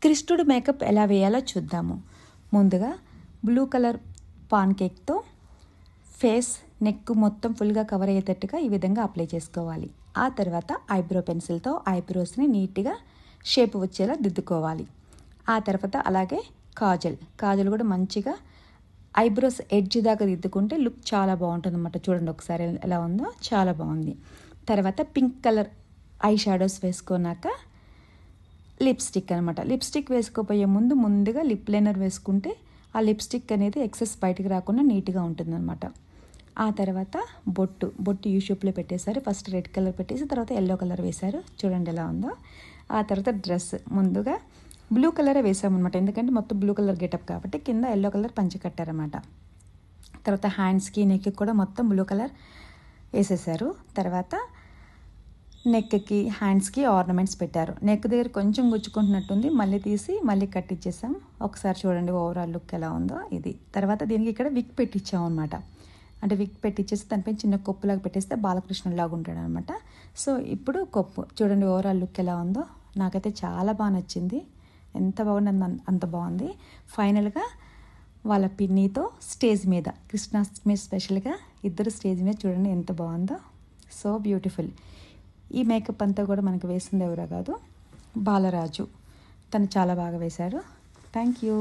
కృష్ణుడు మేకప్ ఎలా వేయాలో చూద్దాము. ముందుగా బ్లూ కలర్ పాన్ కేక్తో ఫేస్ నెక్ మొత్తం ఫుల్గా కవర్ అయ్యేటట్టుగా ఈ విధంగా అప్లై చేసుకోవాలి. ఆ తర్వాత ఐబ్రో పెన్సిల్తో ఐబ్రోస్ని నీట్గా షేప్ వచ్చేలా దిద్దుకోవాలి. ఆ తర్వాత అలాగే కాజల్ కూడా మంచిగా ఐబ్రోస్ ఎడ్జ్ దాకా దిద్దుకుంటే లుక్ చాలా బాగుంటుంది అన్నమాట. చూడండి ఒకసారి ఎలా ఉందో, చాలా బాగుంది. తర్వాత పింక్ కలర్ ఐ షాడోస్ వేసుకున్నాక లిప్స్టిక్ అనమాట. లిప్స్టిక్ వేసుకోపోయే ముందుగా లిప్ లైనర్ వేసుకుంటే ఆ లిప్స్టిక్ అనేది ఎక్సెస్ బయటికి రాకుండా నీట్గా ఉంటుందన్నమాట. ఆ తర్వాత బొట్టు యూ షేప్లో పెట్టేశారు. ఫస్ట్ రెడ్ కలర్ పెట్టేసి తర్వాత ఎల్లో కలర్ వేశారు. చూడండి ఎలా ఉందో. ఆ తర్వాత డ్రెస్ ముందుగా బ్లూ కలరే వేసామన్నమాట, ఎందుకంటే మొత్తం బ్లూ కలర్ గెటప్ కాబట్టి కింద ఎల్లో కలర్ పంచి కట్టారన్నమాట. తర్వాత హ్యాండ్స్కి నెక్కి కూడా మొత్తం బ్లూ కలర్ వేసేసారు. తర్వాత నెక్కి హ్యాండ్స్కి ఆర్నమెంట్స్ పెట్టారు. నెక్ దగ్గర కొంచెం గుచ్చుకుంటున్నట్టుంది, మళ్ళీ తీసి మళ్ళీ కట్టించేసాం. ఒకసారి చూడండి ఓవరాల్ లుక్ ఎలా ఉందో ఇది. తర్వాత దీనికి ఇక్కడ విగ్ పెట్టించాం అనమాట. అంటే విగ్ పెట్టించేసి దానిపైన చిన్న కొప్పులాగా పెట్టేస్తే బాలకృష్ణులాగా ఉంటాడు అనమాట. సో ఇప్పుడు కొప్పు చూడండి ఓవరాల్ లుక్ ఎలా ఉందో. నాకైతే చాలా బాగా నచ్చింది. ఎంత బాగుంది అంత బాగుంది. ఫైనల్గా వాళ్ళ పిన్నితో స్టేజ్ మీద కృష్ణాష్టమి స్పెషల్గా ఇద్దరు స్టేజ్ మీద చూడండి ఎంత బాగుందో. So beautiful. ఈ మేకప్ అంతా కూడా మనకు వేసింది ఎవరో కాదు, బాలరాజు. తను చాలా బాగా వేశారు. Thank you.